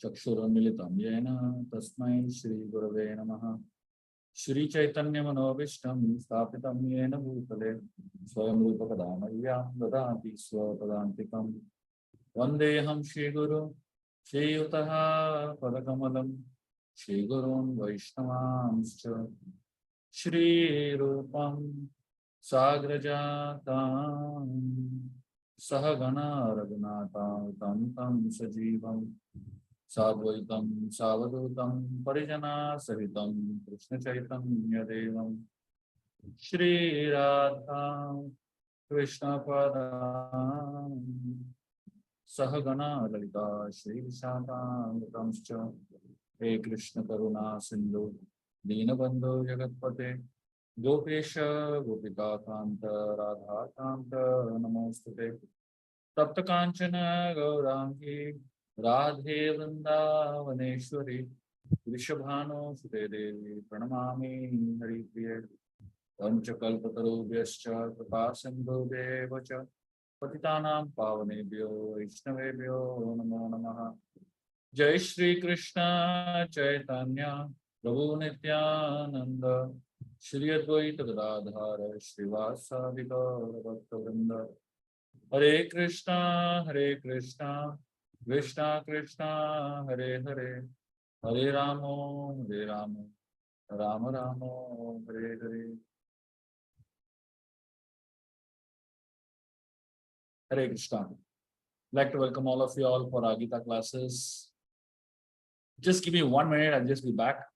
चक्षुरुन्मिलितं येन तस्मै श्रीगुरवे नमः। श्रीचैतन्यमनोभीष्टं स्थापितं येन भूतले स्वयं रूपकदा मह्यं ददाति स्वपदान्तिकं। वन्देऽहं श्रीगुरुं श्रीयुतः पदकमलं श्रीगुरून् वैष्णवांश्च श्रीरूपं साग्रजातां सहगणा रघुनाथां तं सजीवं साद्वैतं सावधूतं परिजनासहितं कृष्णचैतन्यदेवं श्रीराधा कृष्णपदां सहगणा ललिता श्रीविशाखान्वितांश्च। हे कृष्ण करुणा सिन्धु दीनबन्धो जगत्पते गोपेश गोपिकान्त राधाकान्त नमोस्तुते। तप्त कांचन गौरांगी राधे वृंदावनेश्वरी वृषभानुसुते देवी प्रणमामि हरिप्रिये। पंचकल्पतरुभ्यश्च कृपा सिन्धुभ्येव च पतितानां पावनेभ्यो वैष्णवेभ्यो नमो नमः। जय श्री कृष्ण चैतन्य प्रभु नित्यानंद श्री अद्वैत गदाधर श्रीवासादि गौर भक्तवृंद। हरे कृष्णा कृष्णा कृष्णा हरे हरे, हरे Ram Ram Ram Hare Hare. Hare Krishna. I'd like to welcome all of you all for our Gita classes. Just give me 1 minute, I'll just be back.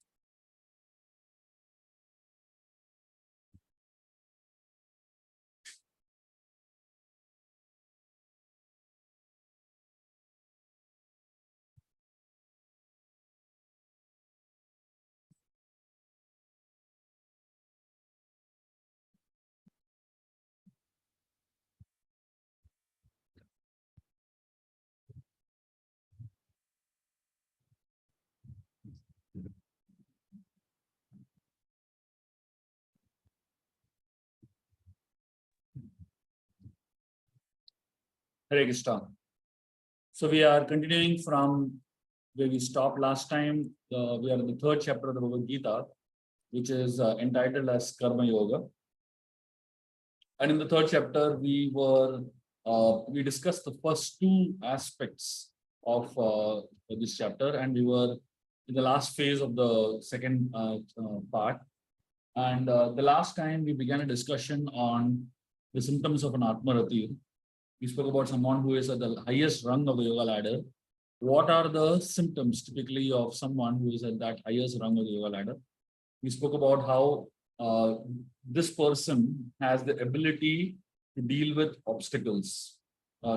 Hare Krishna. So we are continuing from where we stopped last time. We are in the third chapter of the Bhagavad Gita, which is entitled as Karma Yoga. And in the third chapter, we discussed the first two aspects of this chapter, and we were in the last phase of the second part. And the last time we began a discussion on the symptoms of an Atmarati. We spoke about someone who is at the highest rung of the yoga ladder. What are the symptoms typically of someone who is at that highest rung of the yoga ladder? We spoke about how this person has the ability to deal with obstacles.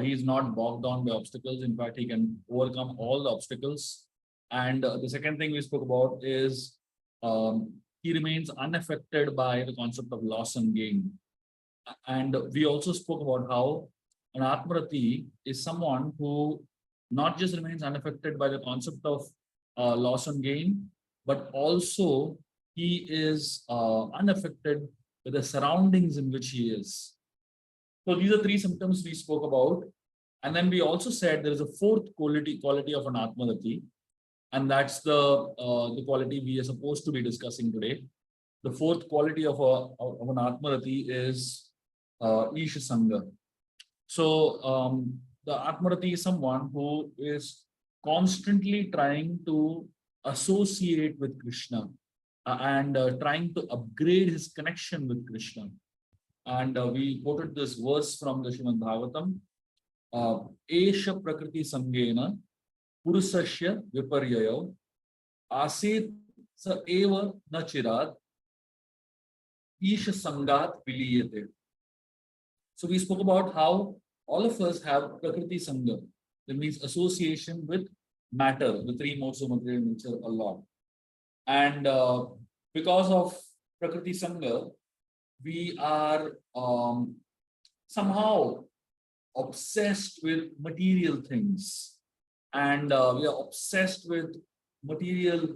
He is not bogged down by obstacles. In fact, he can overcome all the obstacles. And the second thing we spoke about is he remains unaffected by the concept of loss and gain. And we also spoke about how an Atmarati is someone who not just remains unaffected by the concept of loss and gain, but also he is unaffected by the surroundings in which he is. So these are three symptoms we spoke about. And then we also said there is a fourth quality of an Atmarati, and that's the quality we are supposed to be discussing today. The fourth quality of an Atmarati is Isha Sangha. So the Atmarati is someone who is constantly trying to associate with Krishna and trying to upgrade his connection with Krishna. And we quoted this verse from the Srimad Bhagavatam. Esha prakriti sangena purusasya viparyayo asit sa eva na chirad Isha sangat viliyate. So we spoke about how all of us have Prakriti Sangha. That means association with matter, the three modes of material nature a lot. And because of Prakriti Sangha, we are somehow obsessed with material things. And we are obsessed with material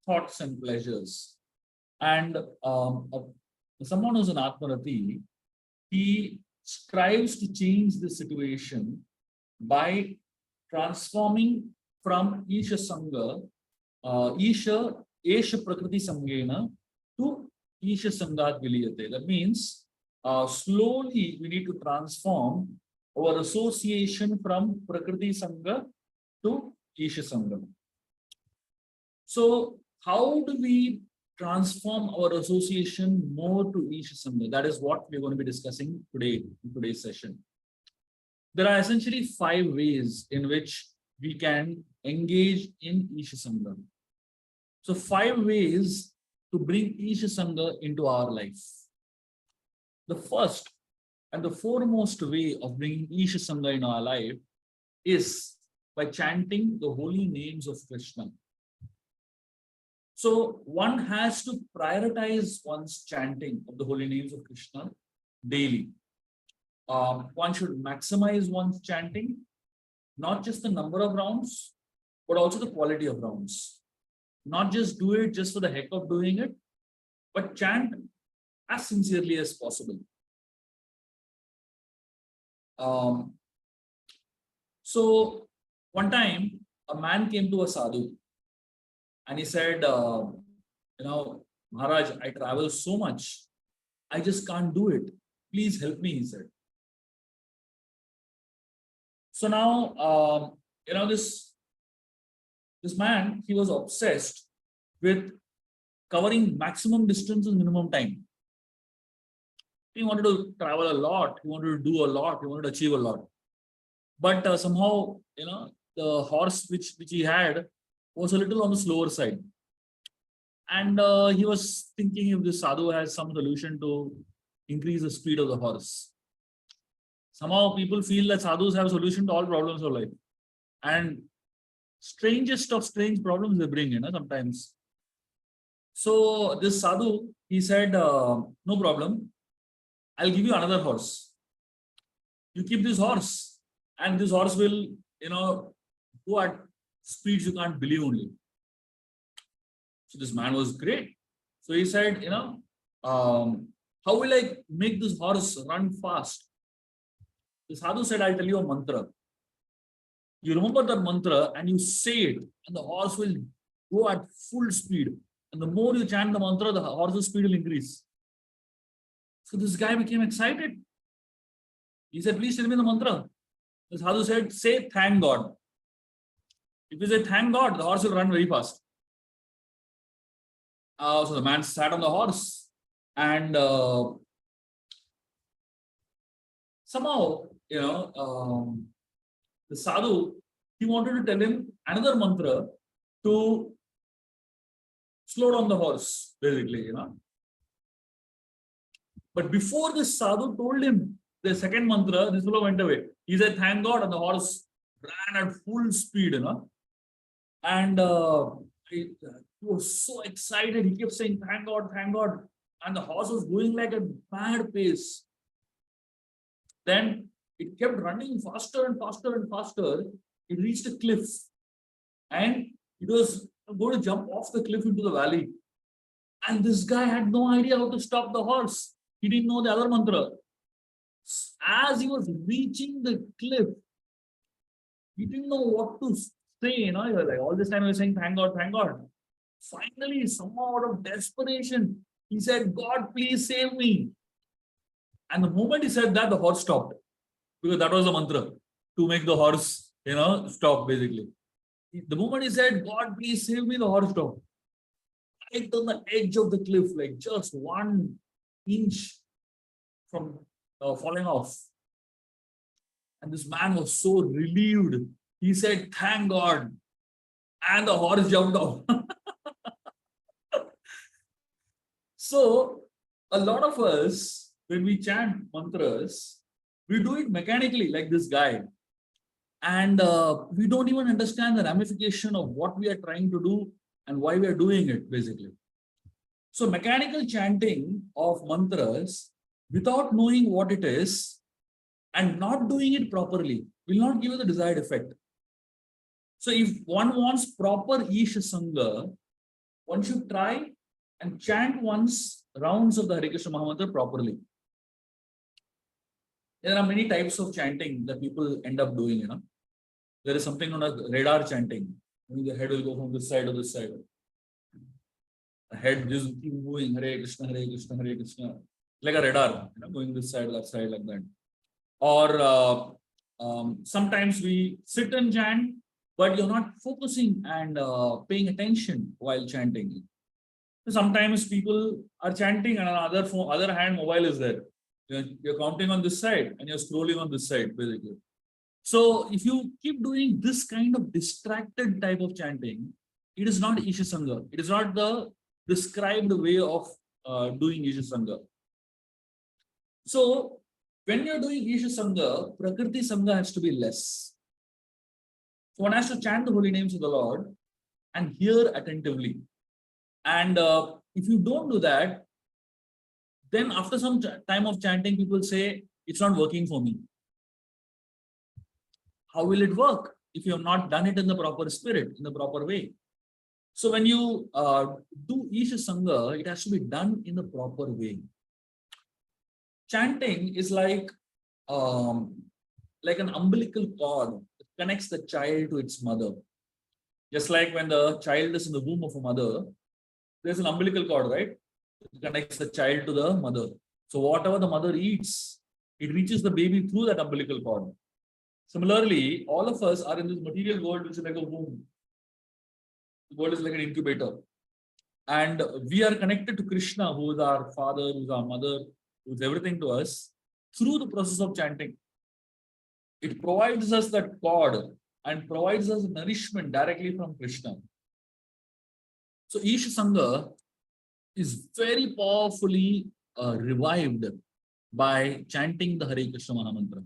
thoughts and pleasures. And someone who's an Atmarati, he strives to change the situation by transforming from Isha Sangha, Esha Prakriti Sangena to Isha Sangat Viliyate. That means slowly we need to transform our association from Prakriti Sangha to Isha Sangha. So, how do we transform our association more to Isha Sangha? That is what we're going to be discussing today in today's session. There are essentially 5 ways in which we can engage in Isha Sangha. So 5 ways to bring Isha Sangha into our life. The first and the foremost way of bringing Isha Sangha in our life is by chanting the holy names of Krishna. So one has to prioritize one's chanting of the holy names of Krishna daily. One should maximize one's chanting, not just the number of rounds, but also the quality of rounds. Not just do it just for the heck of doing it, but chant as sincerely as possible. So one time a man came to a sadhu and he said, Maharaj, I travel so much, I just can't do it. Please help me, he said. So now, this man, he was obsessed with covering maximum distance in minimum time. He wanted to travel a lot, he wanted to do a lot, he wanted to achieve a lot. But somehow, the horse which he had was a little on the slower side. And he was thinking if this sadhu has some solution to increase the speed of the horse. Somehow people feel that sadhus have a solution to all problems of life. And strangest of strange problems they bring in sometimes. So this sadhu, he said, no problem. I'll give you another horse. You keep this horse and this horse will, go at speeds you can't believe only. So this man was great. So he said, how will I make this horse run fast? The sadhu said, I'll tell you a mantra. You remember that mantra and you say it, and the horse will go at full speed. And the more you chant the mantra, the horse's speed will increase. So this guy became excited. He said, please tell me the mantra. The sadhu said, say thank God. If you say thank God, the horse will run very fast. So the man sat on the horse and somehow, the sadhu, he wanted to tell him another mantra to slow down the horse, basically, But before this sadhu told him the second mantra, this fellow went away. He said, thank God, and the horse ran at full speed, And he was so excited. He kept saying, thank God, thank God. And the horse was going like a mad pace. Then it kept running faster and faster and faster. It reached a cliff. And it was going to jump off the cliff into the valley. And this guy had no idea how to stop the horse. He didn't know the other mantra. As he was reaching the cliff, he didn't know what to say, like all this time he was saying, thank God, thank God. Finally, somehow out of desperation, he said, God, please save me. And the moment he said that, the horse stopped. Because that was the mantra, to make the horse, stop, basically. The moment he said, God, please save me, the horse stopped. Right on the edge of the cliff, like just 1 inch from falling off. And this man was so relieved. He said, thank God. And the horse jumped off. So, a lot of us, when we chant mantras, we do it mechanically like this guy. And we don't even understand the ramification of what we are trying to do and why we are doing it, basically. So mechanical chanting of mantras without knowing what it is and not doing it properly will not give you the desired effect. So if one wants proper Isha Sangha, one should try and chant one's rounds of the Hare Krishna Mahamantra properly. There are many types of chanting that people end up doing, There is something known as radar chanting. The head will go from this side to this side. The head just keep moving, Hare Krishna, Hare Krishna, Hare Krishna. Like a radar, going this side, that side, like that. Or sometimes we sit and chant, but you're not focusing and paying attention while chanting. Sometimes people are chanting and on the other hand, mobile is there. You're counting on this side and you're scrolling on this side, basically. So if you keep doing this kind of distracted type of chanting, it is not Isha Sangha. It is not the prescribed way of doing Isha Sangha. So when you're doing Isha Sangha, Prakriti Sangha has to be less. So one has to chant the holy names of the Lord and hear attentively. And if you don't do that, then after some time of chanting, people say, it's not working for me. How will it work if you have not done it in the proper spirit, in the proper way? So when you do Isha Sangha, it has to be done in the proper way. Chanting is like an umbilical cord that connects the child to its mother. Just like when the child is in the womb of a mother, there's an umbilical cord, right? It connects the child to the mother. So whatever the mother eats, it reaches the baby through that umbilical cord. Similarly, all of us are in this material world, which is like a womb. The world is like an incubator. And we are connected to Krishna, who is our father, who is our mother, who is everything to us, through the process of chanting. It provides us that cord and provides us nourishment directly from Krishna. So Isha Sangha is very powerfully revived by chanting the Hare Krishna Mahamantra.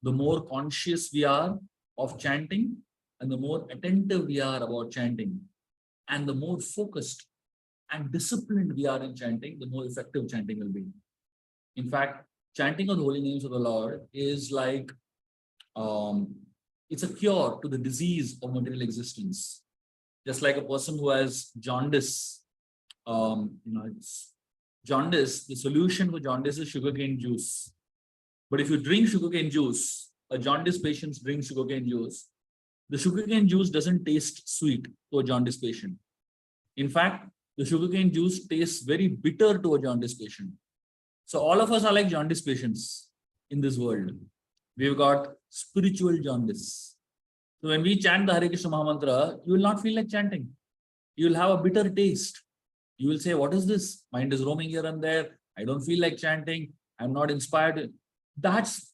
The more conscious we are of chanting and the more attentive we are about chanting and the more focused and disciplined we are in chanting, the more effective chanting will be. In fact, chanting of the holy names of the Lord is like, it's a cure to the disease of material existence. Just like a person who has jaundice, jaundice, the solution for jaundice is sugarcane juice. But if you drink sugarcane juice, a jaundice patient drinks sugarcane juice, the sugarcane juice doesn't taste sweet to a jaundice patient. In fact, the sugarcane juice tastes very bitter to a jaundice patient. So all of us are like jaundice patients in this world. We've got spiritual jaundice. So when we chant the Hare Krishna Mahamantra, you will not feel like chanting. You will have a bitter taste. You will say, what is this? Mind is roaming here and there. I don't feel like chanting. I'm not inspired. That's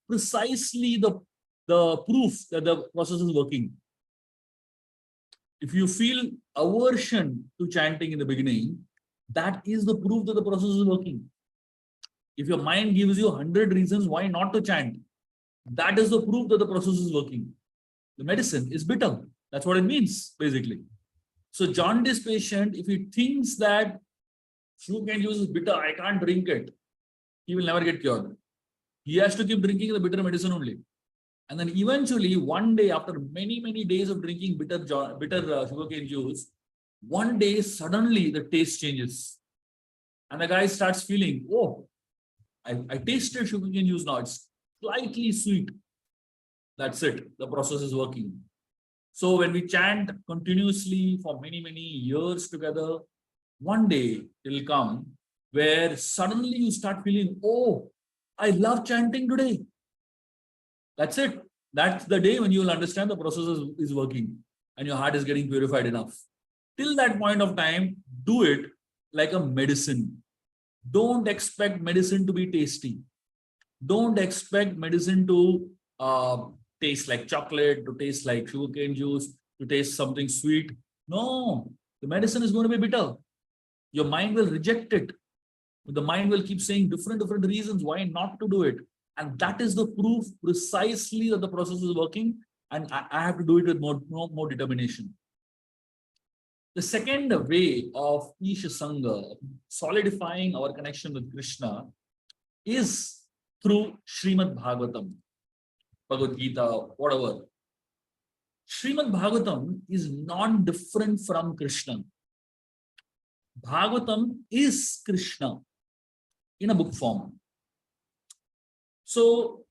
precisely the proof that the process is working. If you feel aversion to chanting in the beginning, that is the proof that the process is working. If your mind gives you 100 reasons why not to chant, that is the proof that the process is working. The medicine is bitter. That's what it means, basically. So jaundice patient, if he thinks that sugarcane juice is bitter, I can't drink it, he will never get cured. He has to keep drinking the bitter medicine only. And then eventually, one day, after many, many days of drinking bitter sugarcane juice, one day, suddenly the taste changes. And the guy starts feeling, oh, I tasted sugarcane juice now. It's slightly sweet. That's it. The process is working. So when we chant continuously for many, many years together, one day it will come where suddenly you start feeling, oh, I love chanting today. That's it. That's the day when you will understand the process is working and your heart is getting purified enough. Till that point of time, do it like a medicine. Don't expect medicine to be tasty. Don't expect medicine to taste like chocolate, to taste like sugarcane juice, to taste something sweet. No, the medicine is going to be bitter. Your mind will reject it. The mind will keep saying different reasons why not to do it. And that is the proof precisely that the process is working. And I have to do it with more determination. The second way of Isha Sangha, solidifying our connection with Krishna, is through Srimad Bhagavatam, Bhagavad Gita, whatever. Srimad Bhagavatam is non-different from Krishna. Bhagavatam is Krishna in a book form. So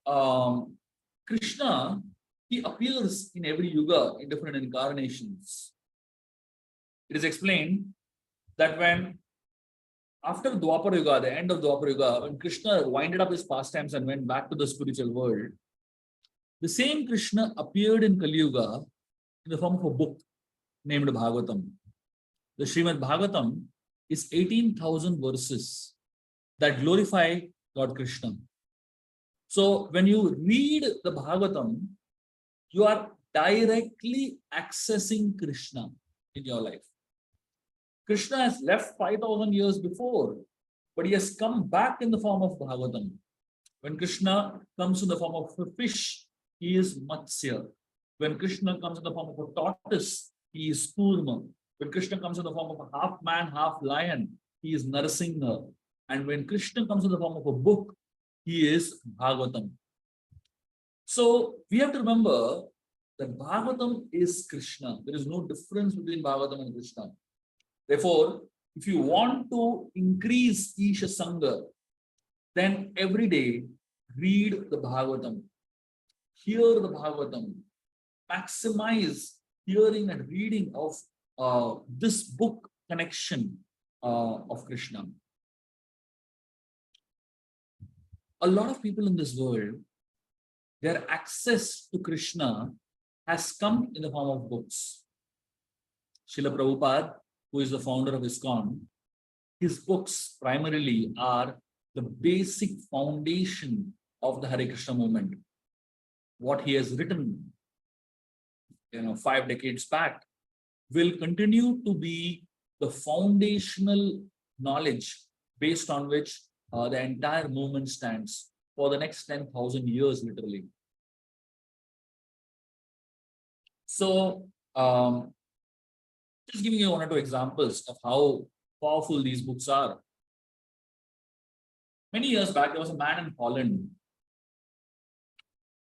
Krishna, he appears in every yuga in different incarnations. It is explained that when after Dwapar Yuga, the end of Dwapar Yuga, when Krishna winded up his pastimes and went back to the spiritual world, the same Krishna appeared in Kali Yuga in the form of a book named Bhagavatam. The Srimad Bhagavatam is 18,000 verses that glorify Lord Krishna. So when you read the Bhagavatam, you are directly accessing Krishna in your life. Krishna has left 5,000 years before, but he has come back in the form of Bhagavatam. When Krishna comes in the form of a fish, he is Matsya. When Krishna comes in the form of a tortoise, he is Kurma. When Krishna comes in the form of a half man, half lion, he is Narasingha. And when Krishna comes in the form of a book, he is Bhagavatam. So we have to remember that Bhagavatam is Krishna. There is no difference between Bhagavatam and Krishna. Therefore, if you want to increase Isha Sangha, then every day read the Bhagavatam, hear the Bhagavatam, maximize hearing and reading of this book connection of Krishna. A lot of people in this world, their access to Krishna has come in the form of books. Srila Prabhupada, who is the founder of ISKCON, his books primarily are the basic foundation of the Hare Krishna movement. What he has written, 5 decades back, will continue to be the foundational knowledge based on which the entire movement stands for the next 10,000 years, literally. So, just giving you 1 or 2 examples of how powerful these books are. Many years back, there was a man in Holland,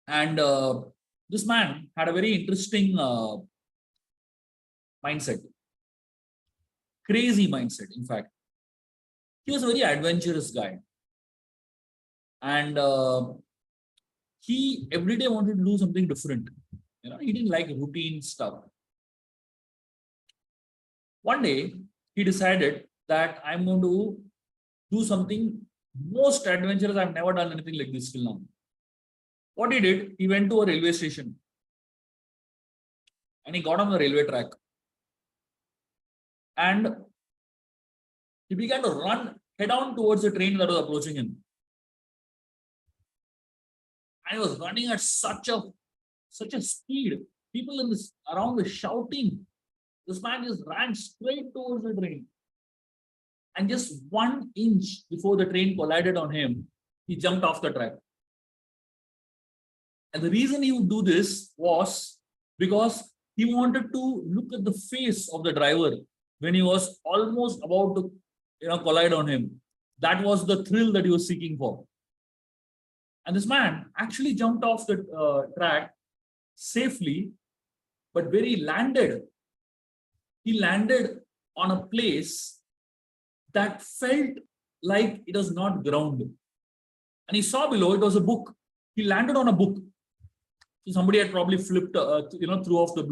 and this man had a very interesting mindset, crazy mindset, in fact. He was a very adventurous guy, and he every day wanted to do something different. He didn't like routine stuff. One day, he decided that I'm going to do something most adventurous. I've never done anything like this till now. What he did, he went to a railway station and he got on the railway track and he began to run head on towards the train that was approaching him. And he was running at such a speed. People around were shouting. This man just ran straight towards the train. And just 1 inch before the train collided on him, he jumped off the track. And the reason he would do this was because he wanted to look at the face of the driver when he was almost about to collide on him. That was the thrill that he was seeking for. And this man actually jumped off the track safely, but where he landed on a place that felt like it was not ground. And he saw below, it was a book. He landed on a book. So somebody had probably flipped, threw off the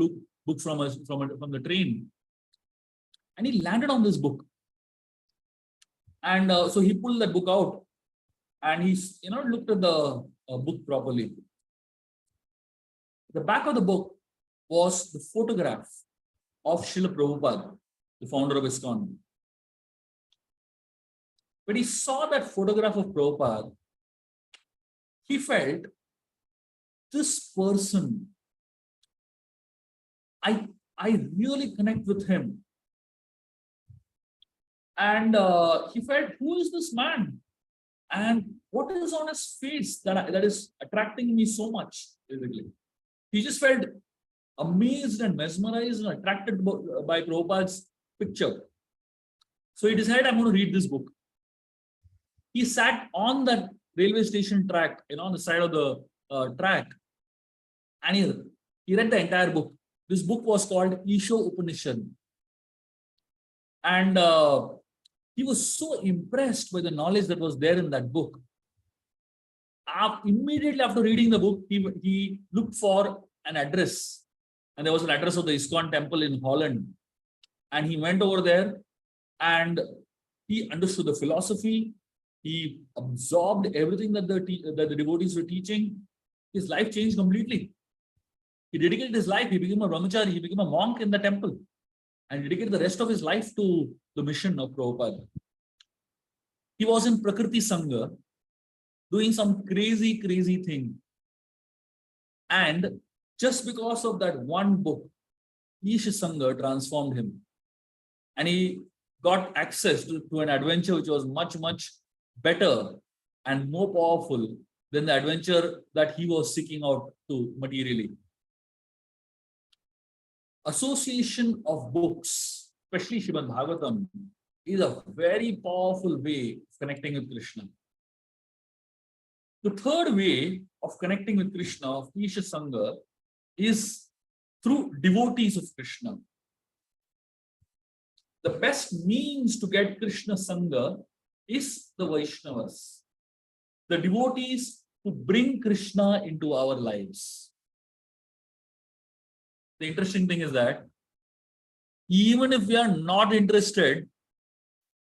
book from the train. And he landed on this book. And so he pulled that book out and he, looked at the book properly. The back of the book was the photograph of Srila Prabhupada, the founder of ISKCON. When he saw that photograph of Prabhupada, he felt, this person, I really connect with him. And he felt, who is this man? And what is on his face that is attracting me so much, basically? He just felt amazed and mesmerized and attracted by Prabhupada's picture. So he decided, I'm going to read this book. He sat on that railway station track, on the side of the track, and he read the entire book. This book was called Isha Upanishad. And he was so impressed by the knowledge that was there in that book Immediately after reading the book, he looked for an address. And there was an address of the ISKCON temple in Holland. And he went over there and he understood the philosophy. He absorbed everything that the devotees were teaching. His life changed completely. He dedicated his life. He became a brahmachari. He became a monk in the temple. And dedicated the rest of his life to the mission of Prabhupada. He was in Prakriti Sangha, doing some crazy thing. And just because of that one book, Isha Sangha transformed him. And he got access to an adventure which was much better and more powerful than the adventure that he was seeking out to materially. Association of books, especially Srimad Bhagavatam, is a very powerful way of connecting with Krishna. The third way of connecting with Krishna, of Isha Sangha, is through devotees of Krishna. The best means to get Krishna Sangha is the Vaishnavas, the devotees who bring Krishna into our lives. The interesting thing is that even if we are not interested,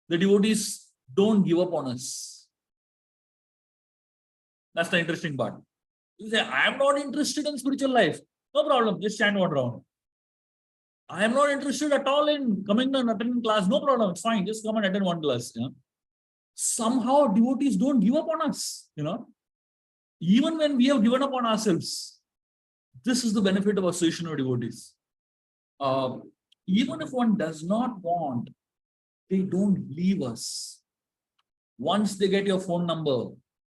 the devotees don't give up on us. That's the interesting part. You say, I am not interested in spiritual life. No problem, just stand one round. I am not interested at all in coming and attending class. No problem, it's fine. Just come and attend one class. Somehow devotees don't give up on us. Even when we have given up on ourselves, this is the benefit of association of devotees. Even if one does not want, they don't leave us. Once they get your phone number,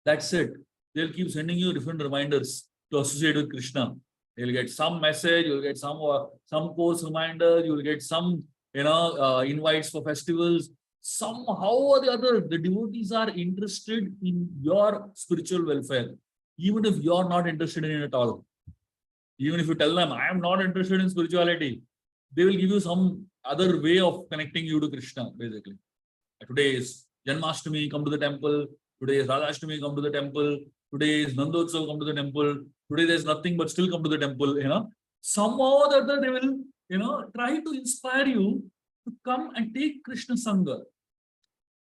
that's it. They'll keep sending you different reminders to associate with Krishna. You'll get some message, you'll get some course reminder, you'll get some invites for festivals. Somehow or the other, the devotees are interested in your spiritual welfare, even if you're not interested in it at all. Even if you tell them, I am not interested in spirituality, they will give you some other way of connecting you to Krishna, basically. Today is Janmashtami, come to the temple. Today is Radhashtami, come to the temple. Today is Nandotsav, come to the temple. Today there's nothing but still come to the temple. Somehow or the other they will, try to inspire you to come and take Krishna Sangha.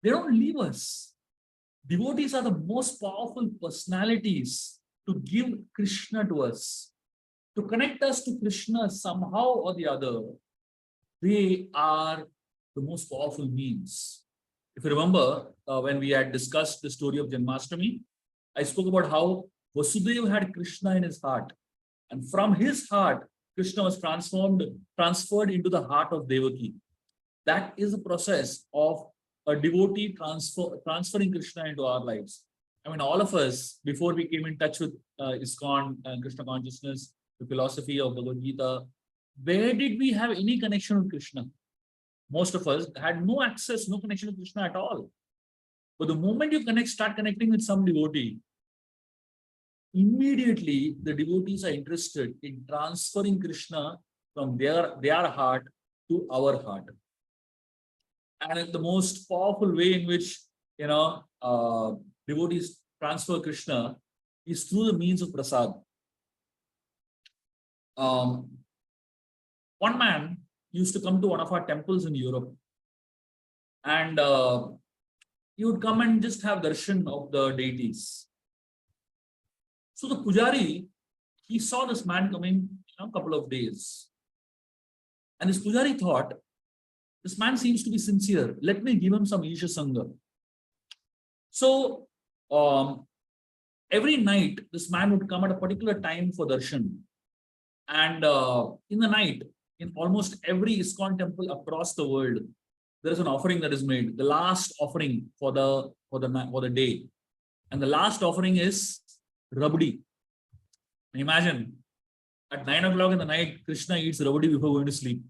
They don't leave us. Devotees are the most powerful personalities to give Krishna to us, to connect us to Krishna somehow or the other. They are the most powerful means. If you remember, when we had discussed the story of Janmashtami, I spoke about how Vasudeva had Krishna in his heart. And from his heart, Krishna was transferred into the heart of Devaki. That is the process of a devotee transferring Krishna into our lives. I mean, all of us, before we came in touch with ISKCON and Krishna consciousness, the philosophy of Bhagavad Gita, where did we have any connection with Krishna? Most of us had no access, no connection with Krishna at all. But the moment you start connecting with some devotee, immediately the devotees are interested in transferring Krishna from their heart to our heart. And the most powerful way in which devotees transfer Krishna is through the means of prasad. One man used to come to one of our temples in Europe, and he would come and just have darshan of the deities. So the pujari, he saw this man coming a couple of days, and this pujari thought, this man seems to be sincere. Let me give him some Isha Sangha. So every night, this man would come at a particular time for darshan. And in the night, in almost every ISKCON temple across the world, there is an offering that is made, the last offering for the day. And the last offering is rabdi. Imagine, at 9 o'clock in the night, Krishna eats rabdi before going to sleep.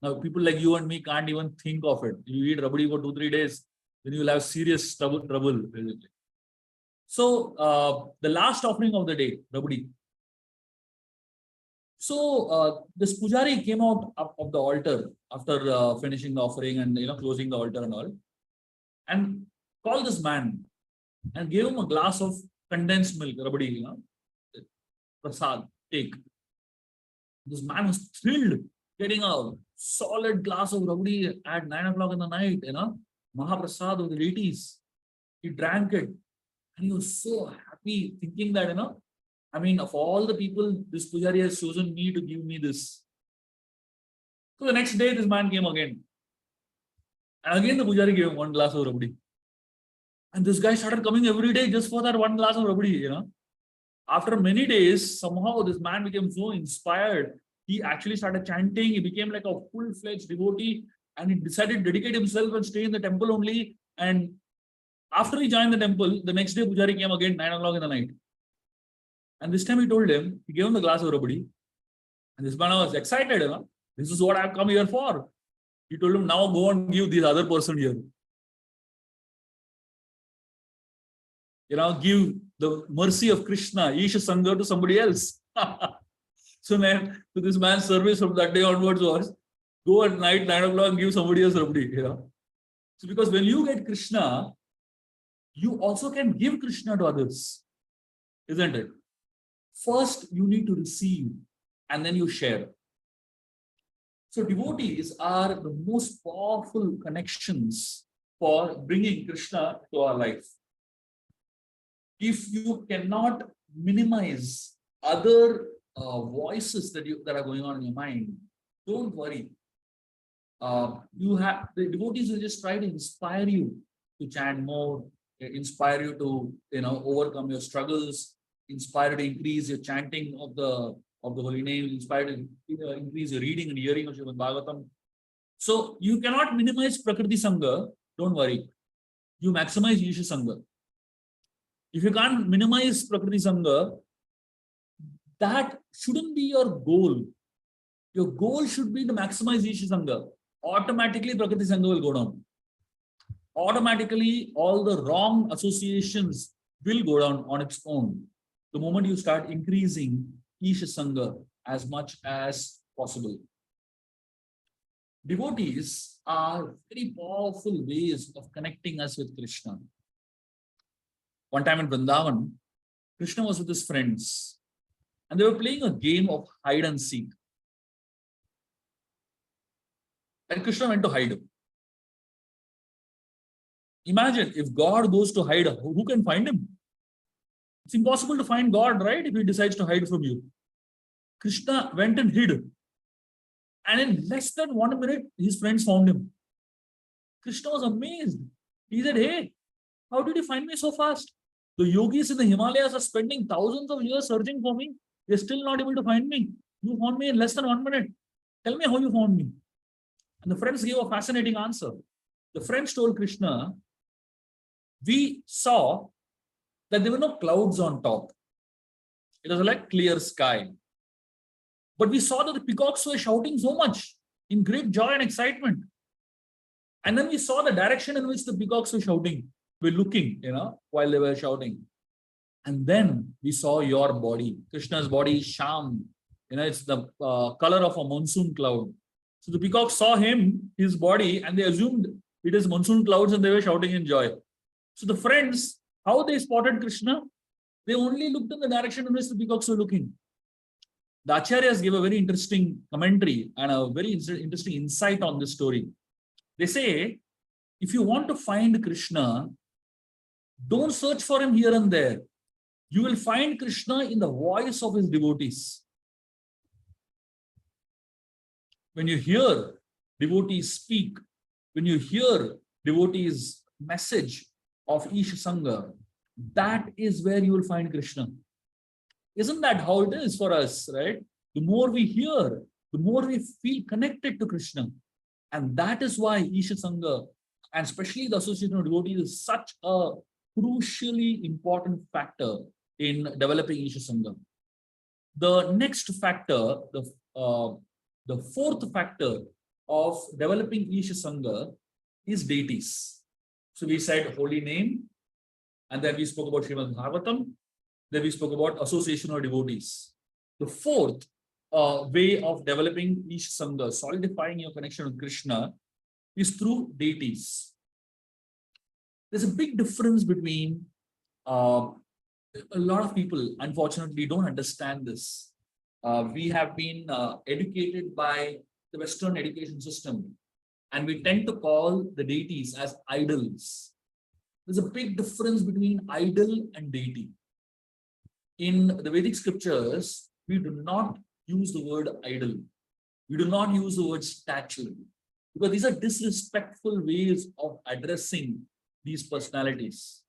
Now, people like you and me can't even think of it. You eat rabdi for 2-3 days, then you will have serious trouble, basically. So, the last offering of the day, rabdi. So, this pujari came out of the altar after finishing the offering and closing the altar and all, and called this man and gave him a glass of condensed milk, rabdi, prasad, take. This man was thrilled getting a solid glass of rabdi at 9 o'clock in the night, Mahaprasad of the deities. He drank it and he was so happy thinking that, of all the people, this pujari has chosen me to give me this. So the next day, this man came again. And again, the pujari gave him one glass of rabdi. And this guy started coming every day just for that one glass of rabdi, After many days, somehow this man became so inspired. He actually started chanting. He became like a full-fledged devotee. And he decided to dedicate himself and stay in the temple only. And after he joined the temple, the next day pujari came again 9 o'clock in the night. And this time he told him, he gave him the glass of rabdi. And this man was excited, This is what I've come here for. He told him, now go and give this other person here. Give the mercy of Krishna, Isha Sangha, to somebody else. So this man's service from that day onwards was, go at night, 9 o'clock, and give somebody else rabdi. So because when you get Krishna, you also can give Krishna to others. Isn't it? First, you need to receive, and then you share. So devotees are the most powerful connections for bringing Krishna to our life. If you cannot minimize other voices that are going on in your mind, don't worry. The devotees will just try to inspire you to chant more, inspire you to overcome your struggles, inspire you to increase your chanting of the holy name, inspire you to increase your reading and hearing of Srimad Bhagavatam. So you cannot minimize Prakriti Sangha. Don't worry. You maximize Isha Sangha. If you can't minimize Prakriti Sangha, that shouldn't be your goal. Your goal should be to maximize Isha Sangha. Automatically, Prakriti Sangha will go down. Automatically, all the wrong associations will go down on its own. The moment you start increasing Isha Sangha as much as possible. Devotees are very powerful ways of connecting us with Krishna. One time in Vrindavan, Krishna was with his friends and they were playing a game of hide and seek. And Krishna went to hide. Imagine if God goes to hide, who can find him? It's impossible to find God, right? If he decides to hide from you. Krishna went and hid. And in less than 1 minute, his friends found him. Krishna was amazed. He said, hey, how did you find me so fast? The yogis in the Himalayas are spending thousands of years searching for me. They're still not able to find me. You found me in less than 1 minute. Tell me how you found me. And the friends gave a fascinating answer. The friends told Krishna, we saw that there were no clouds on top. It was like clear sky. But we saw that the peacocks were shouting so much in great joy and excitement. And then we saw the direction in which the peacocks were shouting. We're looking, while they were shouting. And then we saw your body. Krishna's body is Sham. It's the color of a monsoon cloud. So the peacocks saw him, his body, and they assumed it is monsoon clouds and they were shouting in joy. So the friends, how they spotted Krishna? They only looked in the direction in which the peacocks were looking. The Acharyas give a very interesting commentary and a very interesting insight on this story. They say, if you want to find Krishna, don't search for him here and there. You will find Krishna in the voice of his devotees. When you hear devotees speak, when you hear devotees' message of Isha Sangha, that is where you will find Krishna. Isn't that how it is for us, right? The more we hear, the more we feel connected to Krishna. And that is why Isha Sangha, and especially the association of devotees, is such a crucially important factor in developing Isha Sangha. The next factor, the fourth factor of developing Isha Sangha is deities. So we said holy name, and then we spoke about Srimad Bhagavatam, then we spoke about association of devotees. The fourth way of developing Isha Sangha, solidifying your connection with Krishna, is through deities. There's a big difference between A lot of people, unfortunately, don't understand this. We have been educated by the Western education system, and we tend to call the deities as idols. There's a big difference between idol and deity. In the Vedic scriptures, we do not use the word idol. We do not use the word statue, because these are disrespectful ways of addressing these personalities.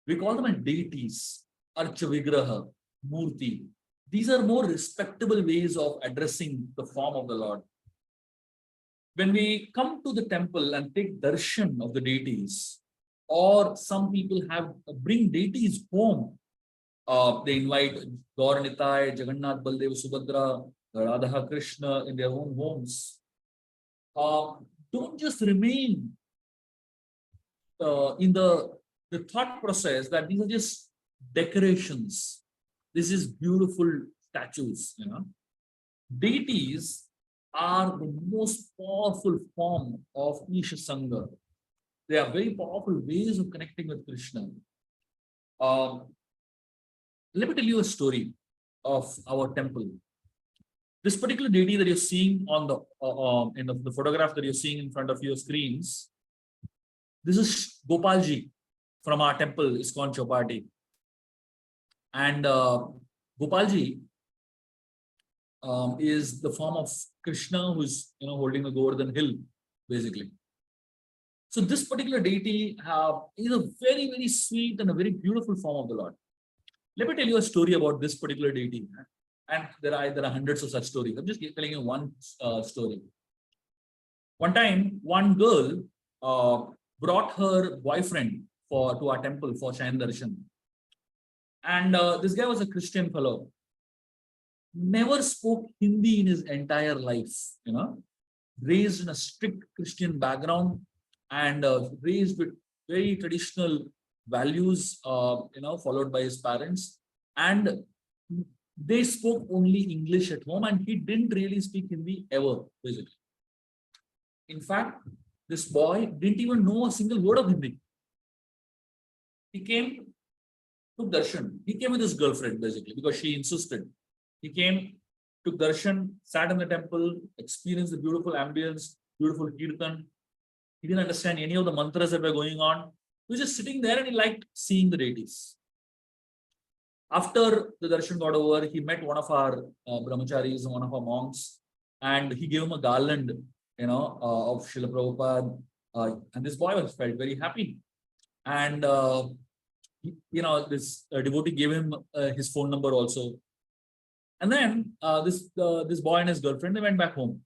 We call them as deities, Archa Vigraha, Murti. These are more respectable ways of addressing the form of the Lord. When we come to the temple and take darshan of the deities, or some people have bring deities home, they invite Gaur Nitai, Jagannath, Baldev, Subhadra, Radha, Krishna in their own homes. Don't just remain in the thought process that these are just decorations. This is beautiful statues. Deities are the most powerful form of Isha Sangha. They are very powerful ways of connecting with Krishna. Let me tell you a story of our temple. This particular deity that you're seeing on the in the photograph that you're seeing in front of your screens, this is Gopalji from our temple, ISKCON Chopati. And Gopalji is the form of Krishna, who's holding a Govardhan hill, basically. So this particular deity is a very, very sweet and a very beautiful form of the Lord. Let me tell you a story about this particular deity. And there are hundreds of such stories. I'm just telling you one story. One time, one girl brought her boyfriend to our temple for Shayan Darshan. And this guy was a Christian fellow. Never spoke Hindi in his entire life, raised in a strict Christian background and raised with very traditional values, followed by his parents. And they spoke only English at home, and he didn't really speak Hindi ever, basically. In fact, this boy didn't even know a single word of Hindi. He came to darshan. He came with his girlfriend, basically, because she insisted. He came, took darshan, sat in the temple, experienced the beautiful ambience, beautiful kirtan. He didn't understand any of the mantras that were going on. He was just sitting there and he liked seeing the deities. After the darshan got over, he met one of our brahmacharis, one of our monks, and he gave him a garland, of Srila Prabhupada. And this boy felt very happy. And, this devotee gave him his phone number also. And then this boy and his girlfriend, they went back home.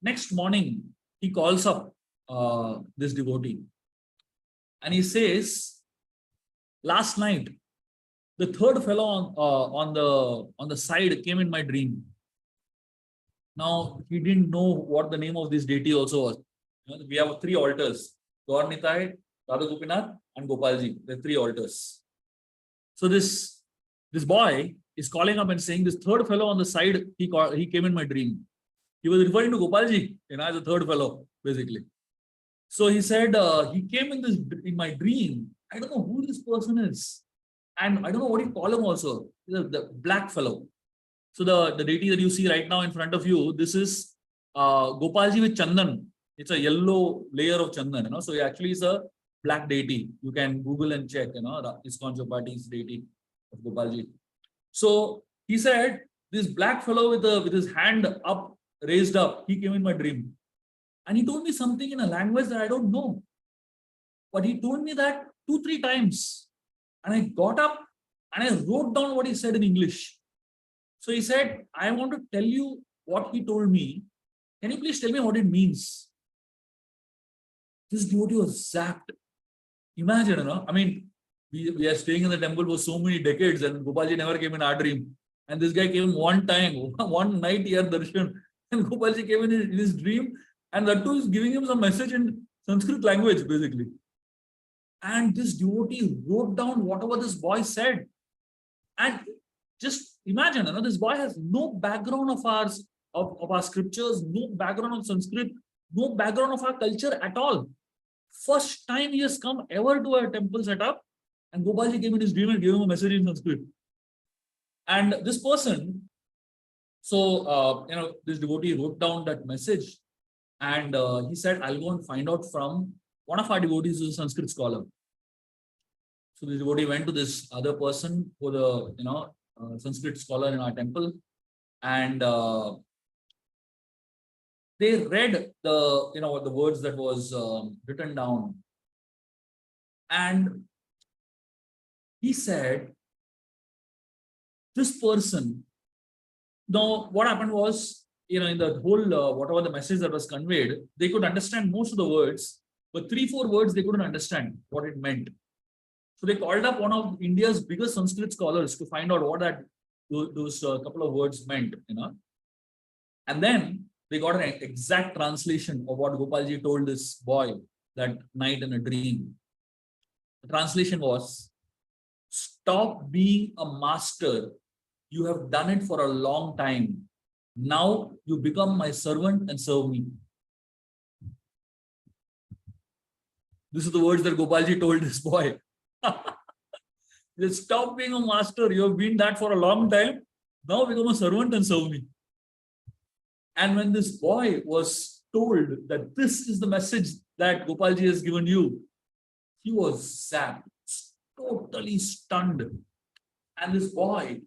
Next morning, he calls up this devotee. And he says, last night, the third fellow on the side came in my dream. Now, he didn't know what the name of this deity also was. We have 3 altars, Gaur Nitai, Radha Gopinath, and Gopalji. There are 3 altars. So this boy is calling up and saying, this third fellow on the side, he came in my dream. He was referring to Gopalji, as a third fellow, basically. So he said, he came in my dream. I don't know who this person is. And I don't know what you call him also. The black fellow. So the deity that you see right now in front of you, this is Gopalji with Chandan. It's a yellow layer of Chandan. So he actually is a black deity. You can Google and check, ISKCON Chopati's deity of Gopalji. So he said, this black fellow with his hand up, raised up, he came in my dream. And he told me something in a language that I don't know. But he told me that 2-3 times. And I got up and I wrote down what he said in English. So he said, I want to tell you what he told me. Can you please tell me what it means? This devotee was zapped. Imagine, I mean, we are staying in the temple for so many decades and Gopalji never came in our dream. And this guy came one time, one night he had darshan. And Gopalji came in his dream. And that too is giving him some message in Sanskrit language, basically. And this devotee wrote down whatever this boy said. And just imagine, this boy has no background of our scriptures, no background of Sanskrit, no background of our culture at all. First time he has come ever to a temple setup. And Gopalji came in his dream and gave him a message in Sanskrit. And this person, this devotee wrote down that message, and he said, I'll go and find out from one of our devotees who's a Sanskrit scholar. So the devotee went to this other person, who the Sanskrit scholar in our temple, and they read the words that was written down, and he said, this person. Now, what happened was, in the whole whatever the message that was conveyed, they could understand most of the words, but 3-4 words they couldn't understand what it meant. So they called up one of India's biggest Sanskrit scholars to find out what those couple of words meant, And then they got an exact translation of what Gopalji told this boy that night in a dream. The translation was, stop being a master. You have done it for a long time. Now you become my servant and serve me. This is the words that Gopalji told this boy. Just stop being a master. You have been that for a long time. Now become a servant and serve me. And when this boy was told that this is the message that Gopalji has given you, he was zapped, totally stunned. And this boy,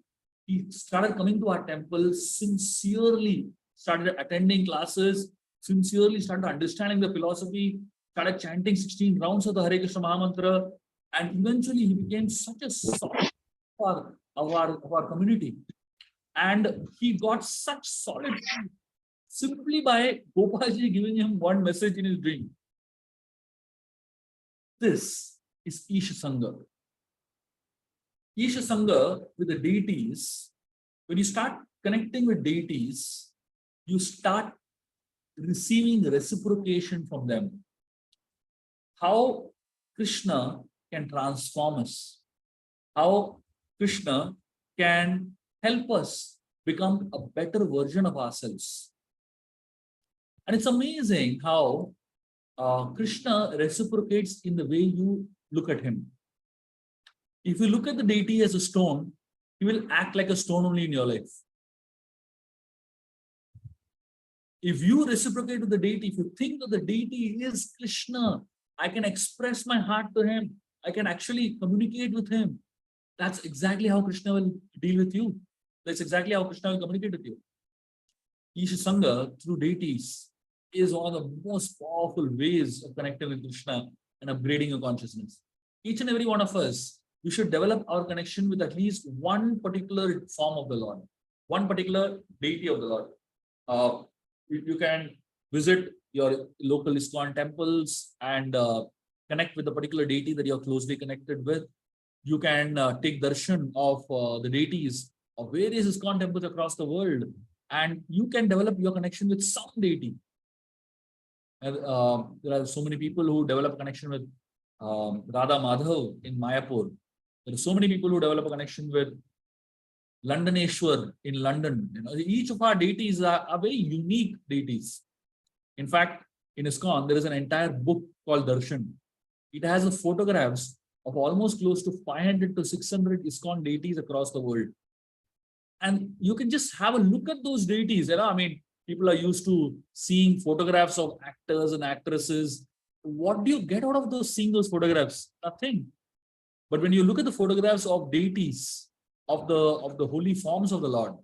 he started coming to our temple, sincerely started attending classes, sincerely started understanding the philosophy, started chanting 16 rounds of the Hare Krishna Mahamantra, and eventually he became such a solid part of our community. And he got such solid simply by Gopalji giving him one message in his dream. This is Isha Sangha. Isha Sangha with the deities, when you start connecting with deities, you start receiving reciprocation from them. How Krishna can transform us, how Krishna can help us become a better version of ourselves. And it's amazing how Krishna reciprocates in the way you look at him. If you look at the deity as a stone, he will act like a stone only in your life. If you reciprocate with the deity, if you think that the deity is Krishna, I can express my heart to him, I can actually communicate with him, that's exactly how Krishna will deal with you. That's exactly how Krishna will communicate with you. Isha Sangha through deities is one of the most powerful ways of connecting with Krishna and upgrading your consciousness. Each and every one of us, we should develop our connection with at least one particular form of the Lord, one particular deity of the Lord. You can visit your local ISKCON temples and connect with the particular deity that you're closely connected with. You can take darshan of the deities of various ISKCON temples across the world, and you can develop your connection with some deity. There are so many people who develop a connection with Radha Madhav in Mayapur. There are so many people who develop a connection with Londoneshwar in London. Each of our deities are very unique deities. In fact, in ISKCON, there is an entire book called Darshan. It has the photographs of almost close to 500 to 600 ISKCON deities across the world. And you can just have a look at those deities. People are used to seeing photographs of actors and actresses. What do you get out of seeing those photographs? Nothing. But when you look at the photographs of deities, of the holy forms of the Lord,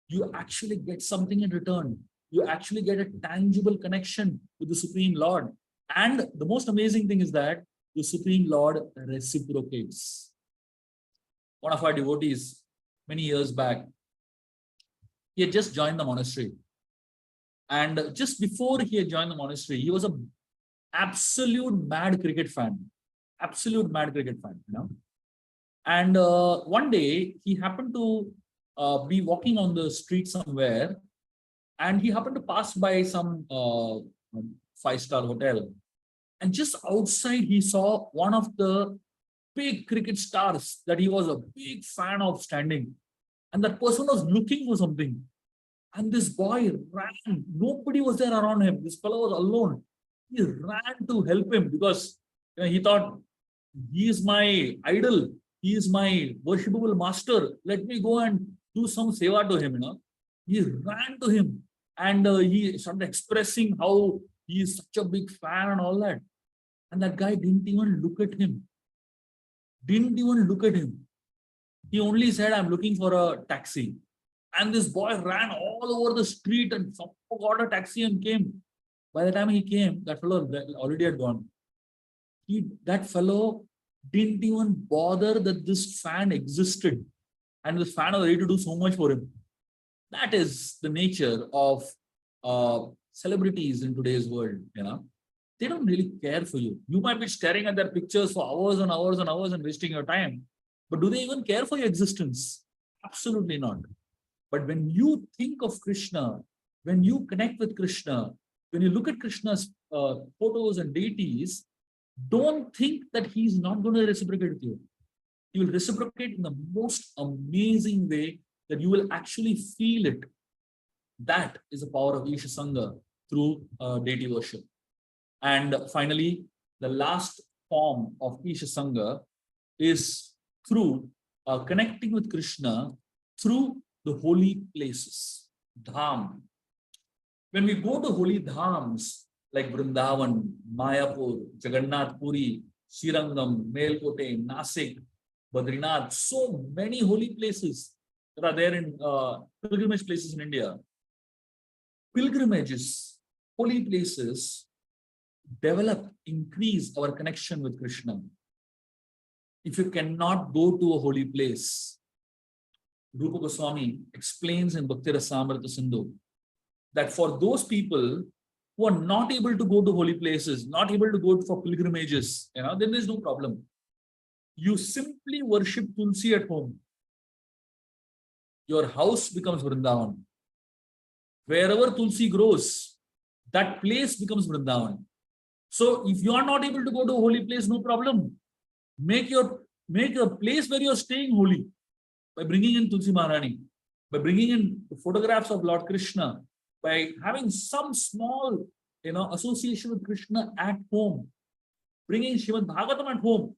you actually get something in return. You actually get a tangible connection with the Supreme Lord. And the most amazing thing is that the Supreme Lord reciprocates. One of our devotees, many years back, he had just joined the monastery. And just before he had joined the monastery, he was an absolute mad cricket fan. Absolute mad cricket fan, And one day he happened to be walking on the street somewhere, and he happened to pass by some 5-star hotel. And just outside, he saw one of the big cricket stars that he was a big fan of standing. And that person was looking for something. And this boy ran. Nobody was there around him. This fellow was alone. He ran to help him because he thought He is my idol. He is my worshipable master. Let me go and do some seva to him. He ran to him and he started expressing how he is such a big fan and all that. And that guy didn't even look at him. Didn't even look at him. He only said, I'm looking for a taxi. And this boy ran all over the street and got a taxi and came. By the time he came, that fellow already had gone. That fellow didn't even bother that this fan existed. And this fan was ready to do so much for him. That is the nature of celebrities in today's world. They don't really care for you. You might be staring at their pictures for hours and hours and hours and wasting your time. But do they even care for your existence? Absolutely not. But when you think of Krishna, when you connect with Krishna, when you look at Krishna's photos and deities, don't think that he's not going to reciprocate with you. He will reciprocate in the most amazing way that you will actually feel it. That is the power of Isha Sangha through deity worship. And finally, the last form of Isha Sangha is through connecting with Krishna through the holy places, dham. When we go to holy dhams like Vrindavan, Mayapur, Jagannath Puri, Srirangam, Melkote, Nasik, Badrinath, so many holy places that are there in pilgrimage places in India. Pilgrimages, holy places, increase our connection with Krishna. If you cannot go to a holy place, Rupa Goswami explains in Bhakti Rasamrita Sindhu that for those people who are not able to go to holy places, not able to go for pilgrimages, then there's no problem. You simply worship Tulsi at home. Your house becomes Vrindavan. Wherever Tulsi grows, that place becomes Vrindavan. So if you are not able to go to a holy place, no problem. Make a place where you are staying holy by bringing in Tulsi Maharani, by bringing in photographs of Lord Krishna, by having some small association with Krishna at home, bringing Srimad Bhagavatam at home.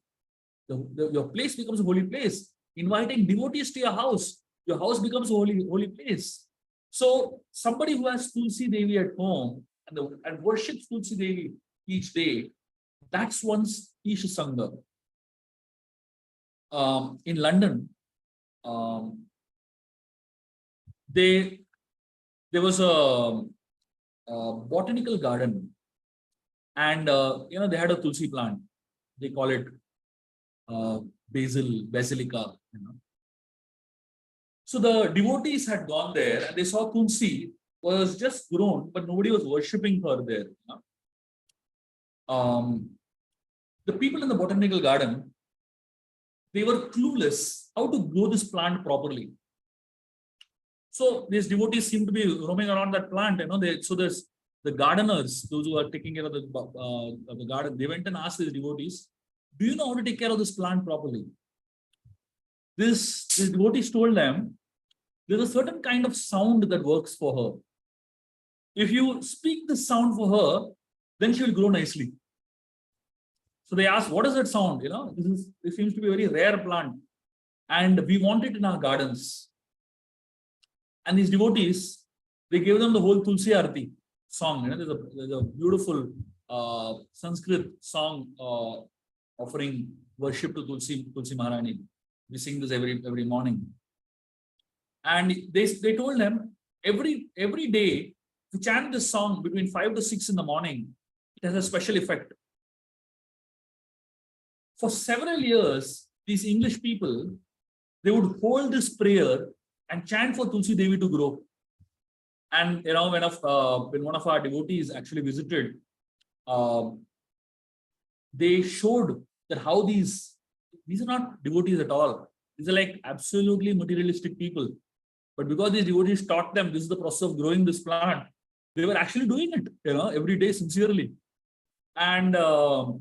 Your place becomes a holy place. Inviting devotees to your house becomes a holy place. So somebody who has Tulsi Devi at home and worships Tulsi Devi each day, that's one's Isha Sangha. In London, there was a botanical garden, and they had a Tulsi plant. They call it basilica. So the devotees had gone there and they saw Tulsi was just grown, but nobody was worshipping her there. The people in the botanical garden, they were clueless how to grow this plant properly. So these devotees seem to be roaming around that plant. So there's the gardeners, those who are taking care of the garden. They went and asked these devotees, "Do you know how to take care of this plant properly?" These devotees told them, "There's a certain kind of sound that works for her. If you speak the sound for her, then she will grow nicely." So they asked, "What is that sound? This seems to be a very rare plant, and we want it in our gardens." And these devotees, they gave them the whole Tulsi Arati song. There's a beautiful Sanskrit song offering worship to Tulsi Maharani. We sing this every morning. And they told them every day to chant this song between 5 to 6 in the morning, it has a special effect. For several years, these English people, they would hold this prayer and chant for Tulsi Devi to grow. And when one of our devotees actually visited, they showed that how these are not devotees at all. These are like absolutely materialistic people. But because these devotees taught them this is the process of growing this plant, they were actually doing it, every day sincerely. And the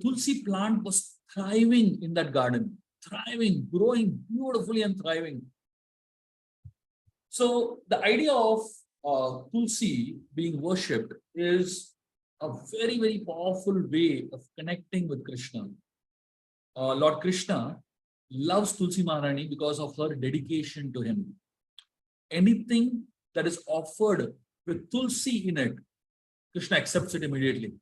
Tulsi plant was thriving in that garden, growing beautifully and thriving. So the idea of Tulsi being worshipped is a very, very powerful way of connecting with Krishna. Lord Krishna loves Tulsi Maharani because of her dedication to him. Anything that is offered with Tulsi in it, Krishna accepts it immediately.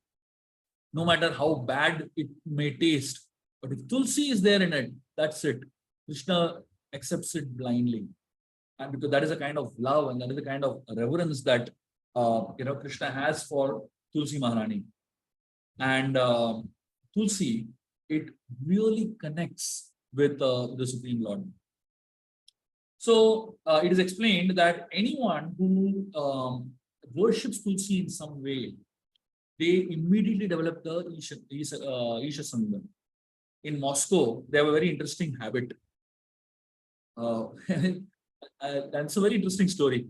No matter how bad it may taste. But if Tulsi is there in it, that's it. Krishna accepts it blindly. And because that is a kind of love and that is a kind of reverence that Krishna has for Tulsi Maharani. And Tulsi, it really connects with the Supreme Lord. So it is explained that anyone who worships Tulsi in some way, they immediately develop the Isha Sangha. In Moscow, they have a very interesting habit. That's a very interesting story.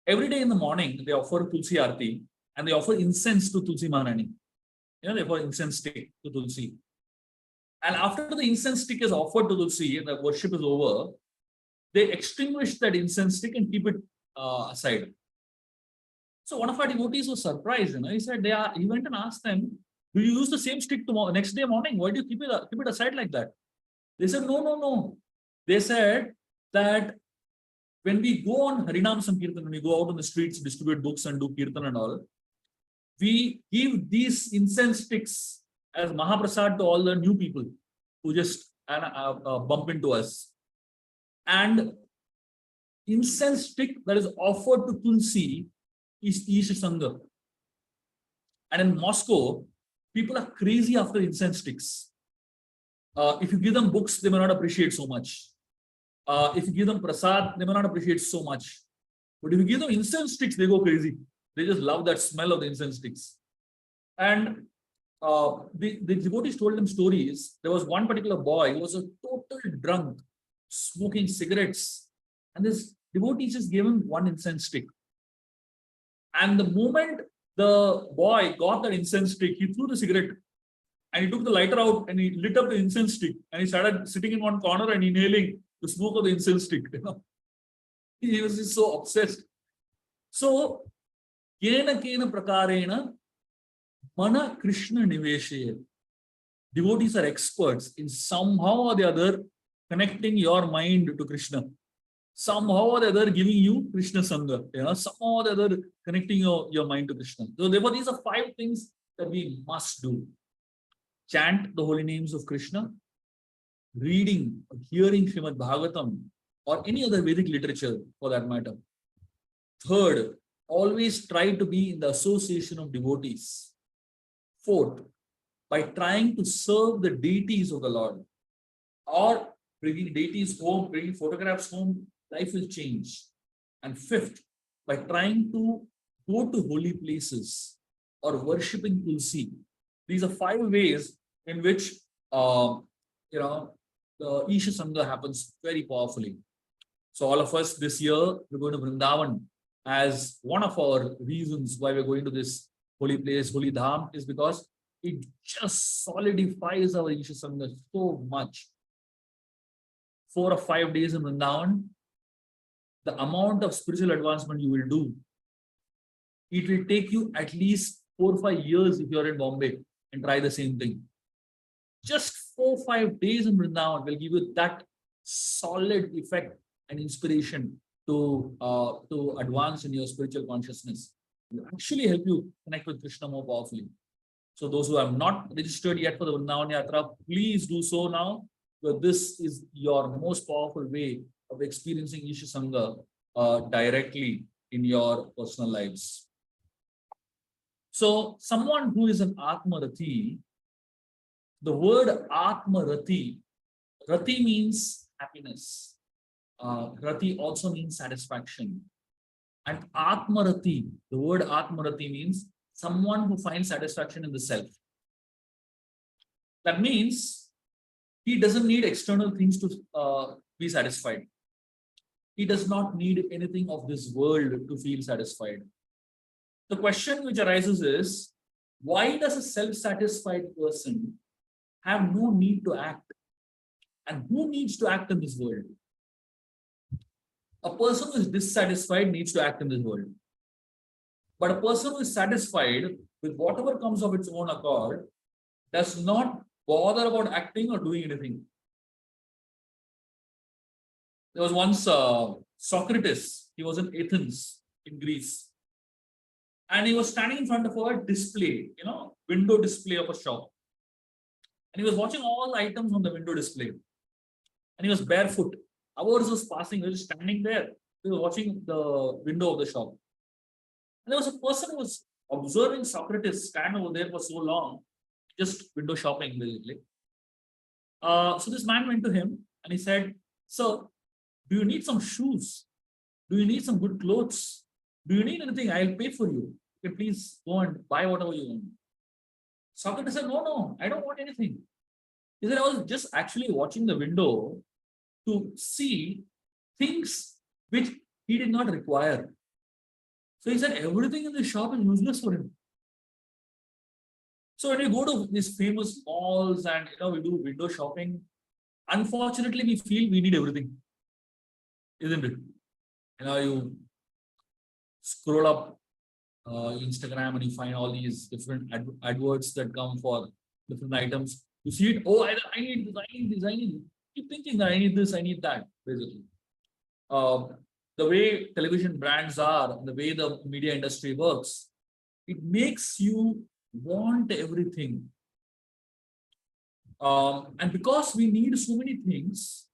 Every day in the morning, they offer Tulsi Aarti and they offer incense to Tulsi Maharani. They offer incense stick to Tulsi. And after the incense stick is offered to Tulsi and the worship is over, they extinguish that incense stick and keep it aside. So one of our devotees was surprised. He said, he went and asked them, do you use the same stick tomorrow, next day morning? Why do you keep it aside like that? They said, no. They said that when we go on Harinam Sankirtan, when we go out on the streets, distribute books and do Kirtan and all, we give these incense sticks as Mahaprasad to all the new people who just bump into us. And incense stick that is offered to Tulsi is Isha Sangha. And in Moscow, people are crazy after incense sticks. If you give them books, they may not appreciate so much. If you give them prasad, they may not appreciate so much. But if you give them incense sticks, they go crazy. They just love that smell of the incense sticks. And the devotees told them stories. There was one particular boy who was a total drunk, smoking cigarettes. And this devotee just gave him one incense stick. And the moment the boy got that incense stick, he threw the cigarette and he took the lighter out and he lit up the incense stick and he started sitting in one corner and inhaling the smoke of the incense stick. He was just so obsessed. So, kena prakarena mana Krishna niveshe. Devotees are experts in somehow or the other connecting your mind to Krishna. Somehow or the other giving you Krishna Sangha. Somehow or the other connecting your mind to Krishna. So therefore, these are 5 things that we must do. Chant the holy names of Krishna, reading or hearing Srimad Bhagavatam or any other Vedic literature for that matter. Third, always try to be in the association of devotees. Fourth, by trying to serve the deities of the Lord or bringing deities home, bringing photographs home, life will change. And fifth, by trying to go to holy places or worshipping Tulsi. These are 5 ways in which the Isha Sangha happens very powerfully. So all of us this year, we're going to Vrindavan as one of our reasons why we're going to this holy place, holy dham, is because it just solidifies our Isha Sangha so much. 4 or 5 days in Vrindavan, the amount of spiritual advancement you will do, it will take you at least 4 or 5 years if you're in Bombay and try the same thing. Just 4 or 5 days in Vrindavan will give you that solid effect and inspiration to advance in your spiritual consciousness. It will actually help you connect with Krishna more powerfully. So those who have not registered yet for the Vrindavan Yatra, please do so now, because this is your most powerful way of experiencing Isha Sangha directly in your personal lives. So someone who is an Atma Rati, the word Atma Rati, Rati means happiness. Rati also means satisfaction. And Atma Rati, the word Atma Rati means someone who finds satisfaction in the self. That means he doesn't need external things to be satisfied. He does not need anything of this world to feel satisfied. The question which arises is, why does a self-satisfied person have no need to act? And who needs to act in this world? A person who is dissatisfied needs to act in this world. But a person who is satisfied with whatever comes of its own accord, does not bother about acting or doing anything. There was once Socrates, he was in Athens, in Greece, and he was standing in front of a display, window display of a shop. And he was watching all the items on the window display. And he was barefoot. Hours was passing, he was standing there. He was watching the window of the shop. And there was a person who was observing Socrates stand over there for so long, just window shopping, basically. So this man went to him and he said, "Sir, do you need some shoes? Do you need some good clothes? Do you need anything? I'll pay for you. You can please go and buy whatever you want." Socrates said, "No, I don't want anything." He said, "I was just actually watching the window to see things which he did not require." So he said, everything in the shop is useless for him. So when we go to these famous malls and we do window shopping, unfortunately we feel we need everything, isn't it? You scroll up Instagram and you find all these different adverts that come for different items. You see it, oh, I need this, I need this, I need this. Keep thinking that I need this, I need that, basically. The way television brands are, the way the media industry works, it makes you want everything. And because we need so many things,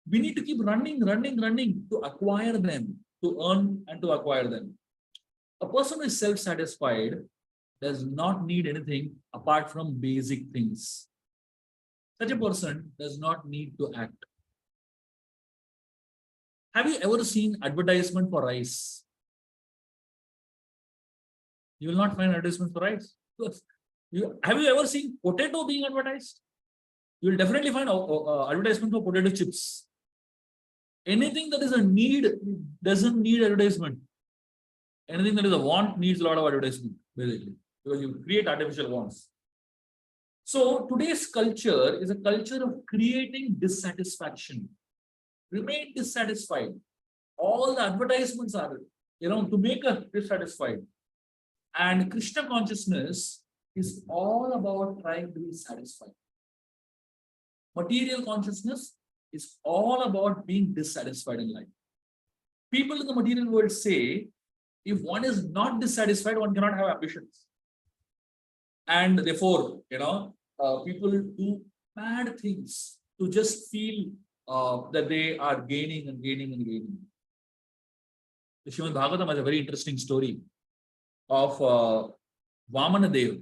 we need to keep running to acquire them, to earn and to acquire them. A person who is self-satisfied does not need anything apart from basic things. Such a person does not need to act. Have you ever seen advertisement for rice? You will not find advertisement for rice. Have you ever seen potato being advertised? You will definitely find advertisement for potato chips. Anything that is a need doesn't need advertisement. Anything that is a want needs a lot of advertisement, basically, because you create artificial wants. So today's culture is a culture of creating dissatisfaction. Remain dissatisfied. All the advertisements are, to make us dissatisfied. And Krishna consciousness is all about trying to be satisfied. Material consciousness is all about being dissatisfied in life. People in the material world say, if one is not dissatisfied, one cannot have ambitions. And therefore, people do bad things to just feel that they are gaining and gaining and gaining. The Srimad Bhagavatam has a very interesting story of Vamana Dev,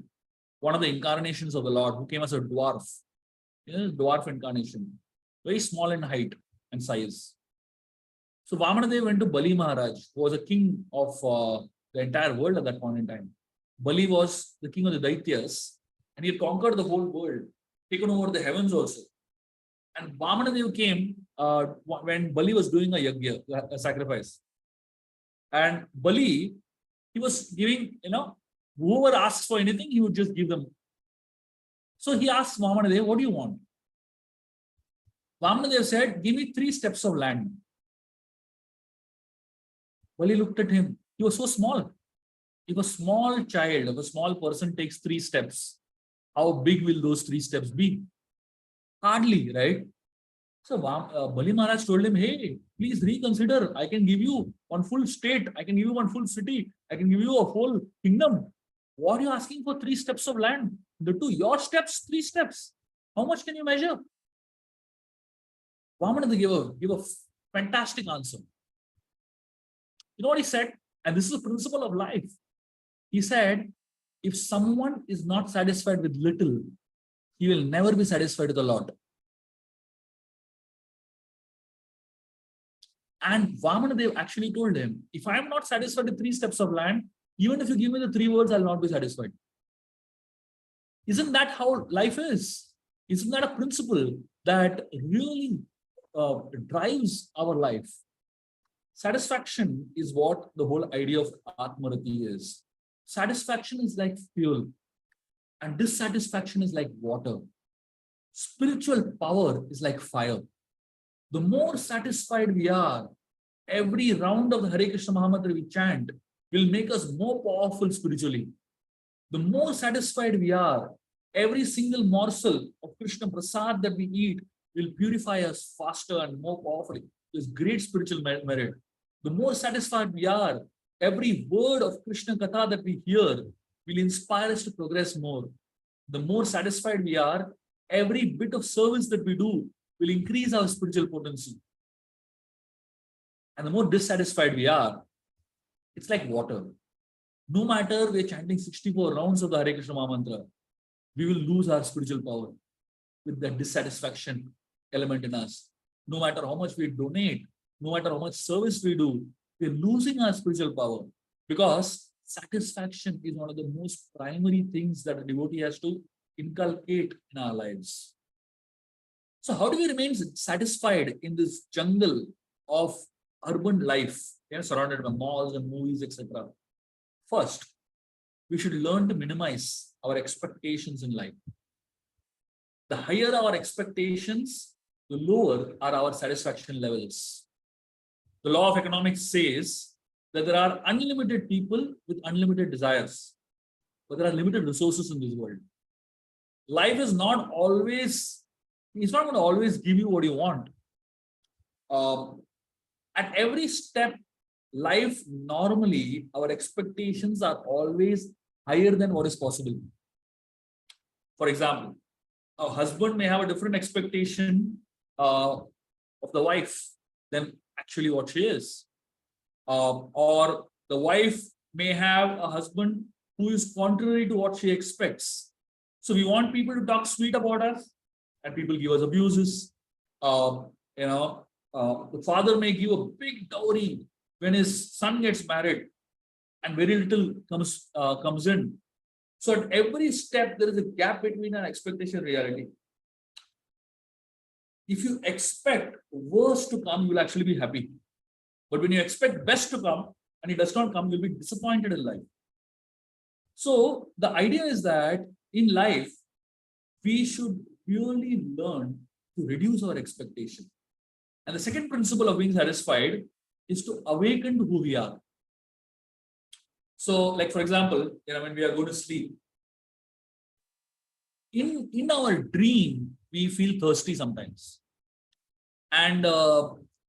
one of the incarnations of the Lord, who came as a dwarf, dwarf incarnation, very small in height and size. So Vamana Dev went to Bali Maharaj, who was a king of the entire world at that point in time. Bali was the king of the Daityas, and he had conquered the whole world, taken over the heavens also. And Vamana Dev came when Bali was doing a yajna, a sacrifice. And Bali, he was giving, whoever asks for anything, he would just give them. So he asked Vamana Dev, "What do you want?" Vamana Dev said, "Give me 3 steps of land." Bali looked at him. He was so small. If a small child, if a small person takes 3 steps, how big will those 3 steps be? Hardly, right? So Bali Maharaj told him, "Hey, please reconsider. I can give you one full state. I can give you one full city. I can give you a whole kingdom. What are you asking for 3 steps of land? The 2, your steps, 3 steps. How much can you measure?" Vamana gave a fantastic answer. You know what he said? And this is the principle of life. He said, if someone is not satisfied with little, he will never be satisfied with a lot. And Vamana Dev actually told him, if I am not satisfied with 3 steps of land, even if you give me the 3 words, I'll not be satisfied. Isn't that how life is? Isn't that a principle that really drives our life? Satisfaction is what the whole idea of Atmarati is. Satisfaction is like fuel, and dissatisfaction is like water. Spiritual power is like fire. The more satisfied we are, every round of the Hare Krishna Mahamantra we chant will make us more powerful spiritually. The more satisfied we are, every single morsel of Krishna Prasad that we eat will purify us faster and more powerfully. There's great spiritual merit. The more satisfied we are, every word of Krishna Katha that we hear will inspire us to progress more. The more satisfied we are, every bit of service that we do will increase our spiritual potency. And the more dissatisfied we are, it's like water. No matter we're chanting 64 rounds of the Hare Krishna Maha Mantra, we will lose our spiritual power with that dissatisfaction element in us. No matter how much we donate, no matter how much service we do, we're losing our spiritual power because satisfaction is one of the most primary things that a devotee has to inculcate in our lives. So how do we remain satisfied in this jungle of urban life, surrounded by malls and movies, etc.? First, we should learn to minimize our expectations in life. The higher our expectations, the lower are our satisfaction levels. The law of economics says that there are unlimited people with unlimited desires, but there are limited resources in this world. Life is not always, it's not going to always give you what you want. At every step, life normally, our expectations are always higher than what is possible. For example, a husband may have a different expectation of the wife than actually what she is. Or the wife may have a husband who is contrary to what she expects. So we want people to talk sweet about us, and people give us abuses. The father may give a big dowry when his son gets married, and very little comes in. So at every step, there is a gap between an expectation and reality. If you expect worst to come, you'll actually be happy. But when you expect best to come and it does not come, you'll be disappointed in life. So the idea is that in life, we should really learn to reduce our expectation. And the second principle of being satisfied is to awaken to who we are. So, like for example, when we are going to sleep, in our dream, we feel thirsty sometimes. And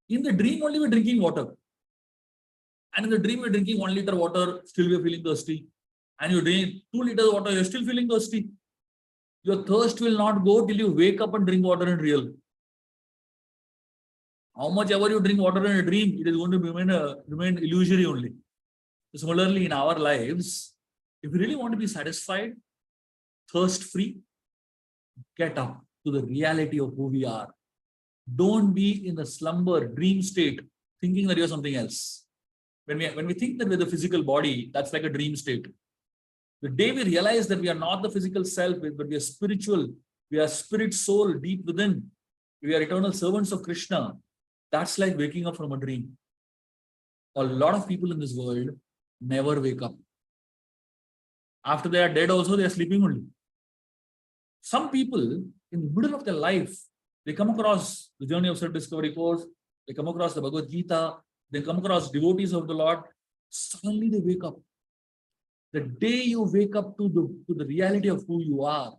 in the dream only we're drinking water. And in the dream we're drinking 1 liter water, still we're feeling thirsty. And you drink 2 liters water, you're still feeling thirsty. Your thirst will not go till you wake up and drink water in real. How much ever you drink water in a dream, it is going to remain illusory only. Similarly, in our lives, if you really want to be satisfied, thirst-free, get up to the reality of who we are. Don't be in the slumber, dream state, thinking that you're something else. When we think that we're the physical body, that's like a dream state. The day we realize that we are not the physical self, but we are spiritual, we are spirit soul deep within, we are eternal servants of Krishna, that's like waking up from a dream. A lot of people in this world never wake up. After they are dead also, they are sleeping only. Some people in the middle of their life, they come across the Journey of Self-Discovery course, they come across the Bhagavad Gita, they come across devotees of the Lord, suddenly they wake up. The day you wake up to the reality of who you are,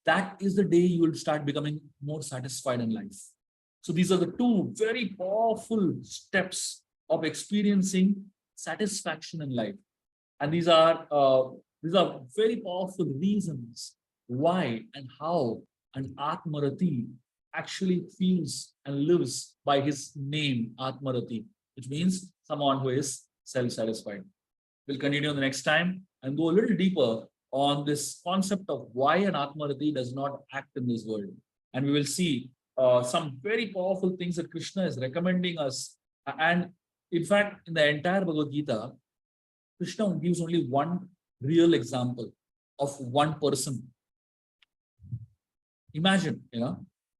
that is the day you will start becoming more satisfied in life. So these are the two very powerful steps of experiencing satisfaction in life. And these are very powerful reasons why and how an Atmarati actually feels and lives by his name, Atmarati, which means someone who is self-satisfied. We'll continue the next time and go a little deeper on this concept of why an Atmarati does not act in this world. And we will see some very powerful things that Krishna is recommending us. And in fact, in the entire Bhagavad Gita, Krishna gives only one real example of one person. Imagine,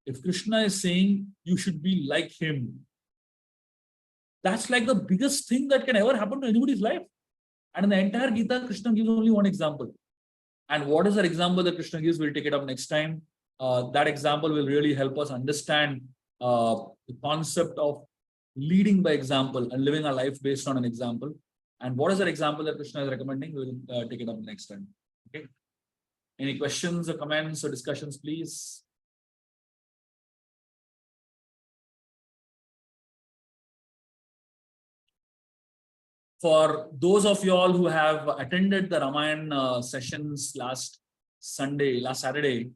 if Krishna is saying you should be like him, that's like the biggest thing that can ever happen to anybody's life. And in the entire Gita, Krishna gives only one example. And what is that example that Krishna gives? We'll take it up next time. That example will really help us understand the concept of leading by example and living a life based on an example. And what is that example that Krishna is recommending? We'll take it up next time. Okay. Any questions or comments or discussions, please? For those of you all who have attended the Ramayana sessions last Saturday,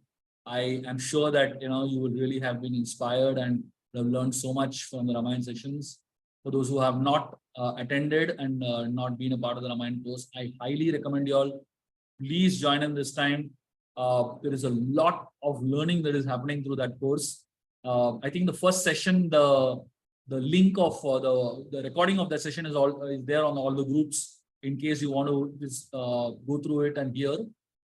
I am sure that you will really have been inspired and have learned so much from the Ramayana sessions. For those who have not attended and not been a part of the Ramayana course, I highly recommend you all, please join in this time. There is a lot of learning that is happening through that course. I think the first session, the link of the recording of that session is there on all the groups in case you want to just go through it and hear.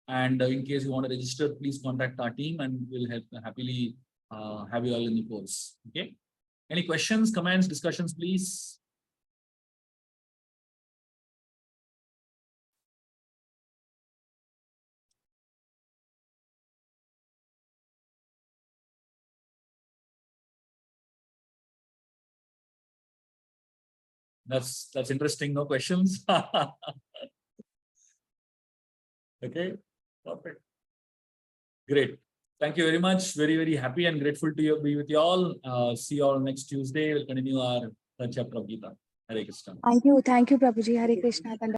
And in case you want to register, please contact our team and we'll happily have you all in the course. Okay. Any questions, comments, discussions, please? That's interesting. No questions. Okay, perfect. Great. Thank you very much. Very, very happy and grateful to be with you all. See you all next Tuesday. We'll continue our third chapter of Gita. Hare Krishna. Thank you, Prabhuji. Hare Krishna.